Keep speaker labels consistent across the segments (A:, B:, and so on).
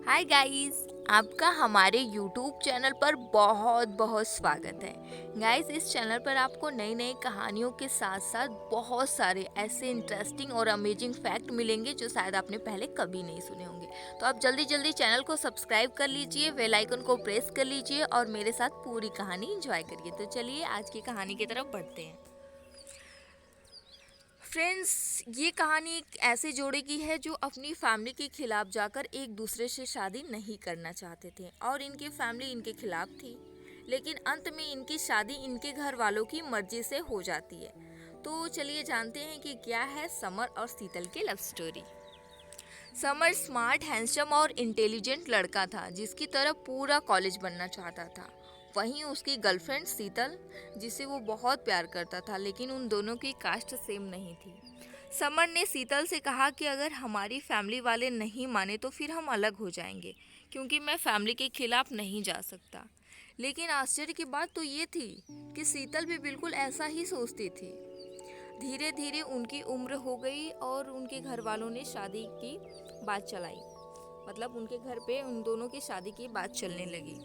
A: Hi guys, आपका हमारे YouTube channel पर बहुत बहुत स्वागत है। गाइस, इस चैनल पर आपको नई नई कहानियों के साथ साथ बहुत सारे ऐसे इंटरेस्टिंग और अमेजिंग फैक्ट मिलेंगे जो शायद आपने पहले कभी नहीं सुने होंगे। तो आप जल्दी जल्दी चैनल को सब्सक्राइब कर लीजिए, बेल आइकन को प्रेस कर लीजिए और मेरे साथ पूरी कहानी एंजॉय करिए। तो चलिए आज की कहानी की तरफ बढ़ते हैं। फ्रेंड्स, ये कहानी एक ऐसे जोड़े की है जो अपनी फैमिली के खिलाफ जाकर एक दूसरे से शादी नहीं करना चाहते थे और इनकी फैमिली इनके खिलाफ थी। लेकिन अंत में इनकी शादी इनके घर वालों की मर्जी से हो जाती है। तो चलिए जानते हैं कि क्या है समर और शीतल की love story. Summer smart, handsome और इंटेलिजेंट लड़का था जिसकी तरह पूरा कॉलेज बनना चाहता था। वहीं उसकी गर्लफ्रेंड शीतल, जिसे वो बहुत प्यार करता था, लेकिन उन दोनों की कास्ट सेम नहीं थी। समर ने शीतल से कहा कि अगर हमारी फैमिली वाले नहीं माने तो फिर हम अलग हो जाएंगे, क्योंकि मैं फैमिली के खिलाफ नहीं जा सकता। लेकिन आश्चर्य की बात तो ये थी कि शीतल भी बिल्कुल ऐसा ही सोचती थी। धीरे धीरे उनकी उम्र हो गई और उनके घर वालों ने शादी की बात चलाई। मतलब उनके घर पे उन दोनों की शादी की बात चलने लगी।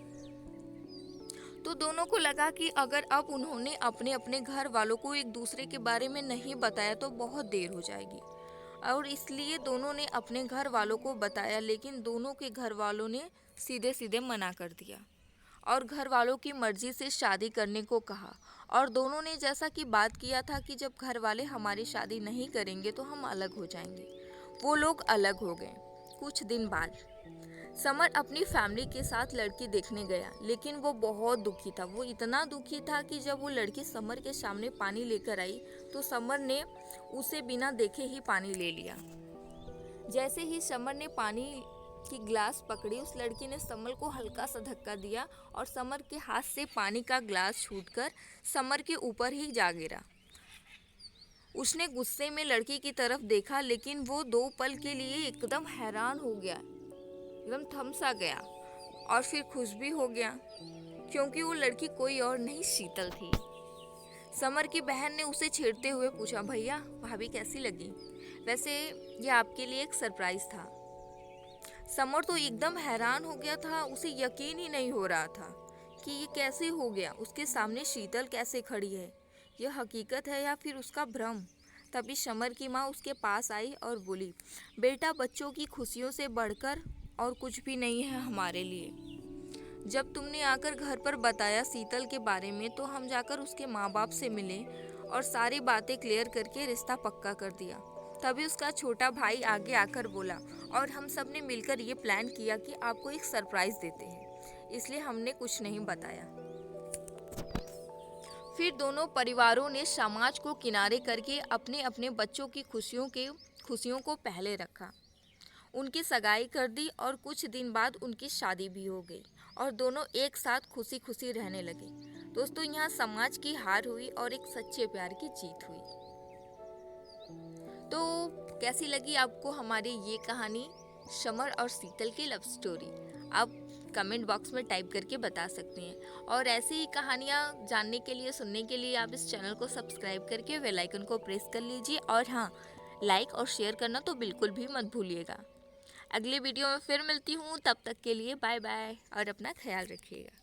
A: तो दोनों को लगा कि अगर अब उन्होंने अपने अपने घर वालों को एक दूसरे के बारे में नहीं बताया तो बहुत देर हो जाएगी। और इसलिए दोनों ने अपने घर वालों को बताया, लेकिन दोनों के घर वालों ने सीधे सीधे मना कर दिया और घर वालों की मर्जी से शादी करने को कहा। और दोनों ने जैसा कि बात किया था कि जब घर वाले हमारी शादी नहीं करेंगे तो हम अलग हो जाएंगे, वो लोग अलग हो गए। कुछ दिन बाद समर अपनी फैमिली के साथ लड़की देखने गया, लेकिन वो बहुत दुखी था। वो इतना दुखी था कि जब वो लड़की समर के सामने पानी लेकर आई तो समर ने उसे बिना देखे ही पानी ले लिया। जैसे ही समर ने पानी की ग्लास पकड़ी, उस लड़की ने समर को हल्का सा धक्का दिया और समर के हाथ से पानी का ग्लास छूटकर समर के ऊपर ही जा गिरा। उसने गुस्से में लड़की की तरफ देखा, लेकिन वो 2 पल के लिए एकदम हैरान हो गया, एकदम थम सा गया और फिर खुश भी हो गया, क्योंकि वो लड़की कोई और नहीं शीतल थी। समर की बहन ने उसे छेड़ते हुए पूछा, भैया भाभी कैसी लगी? वैसे ये आपके लिए एक सरप्राइज था। समर तो एकदम हैरान हो गया था, उसे यकीन ही नहीं हो रहा था कि ये कैसे हो गया, उसके सामने शीतल कैसे खड़ी है, यह हकीकत है या फिर उसका भ्रम। तभी समर की माँ उसके पास आई और बोली, बेटा बच्चों की खुशियों से बढ़कर और कुछ भी नहीं है हमारे लिए। जब तुमने आकर घर पर बताया शीतल के बारे में तो हम जाकर उसके माँ बाप से मिले और सारी बातें क्लियर करके रिश्ता पक्का कर दिया। तभी उसका छोटा भाई आगे आकर बोला, और हम सब ने मिलकर ये प्लान किया कि आपको एक सरप्राइज देते हैं, इसलिए हमने कुछ नहीं बताया। फिर दोनों परिवारों ने समाज को किनारे करके अपने अपने बच्चों की खुशियों को पहले रखा। उनकी सगाई कर दी और कुछ दिन बाद उनकी शादी भी हो गई और दोनों एक साथ खुशी खुशी रहने लगे। दोस्तों, यहाँ समाज की हार हुई और एक सच्चे प्यार की जीत हुई। तो कैसी लगी आपको हमारी ये कहानी, समर और शीतल की लव स्टोरी? आप कमेंट बॉक्स में टाइप करके बता सकते हैं। और ऐसी ही कहानियाँ जानने के लिए, सुनने के लिए आप इस चैनल को सब्सक्राइब करके बेल आइकन को प्रेस कर लीजिए। और हाँ, लाइक और शेयर करना तो बिल्कुल भी मत भूलिएगा। अगले वीडियो में फिर मिलती हूँ, तब तक के लिए बाय बाय और अपना ख्याल रखिएगा।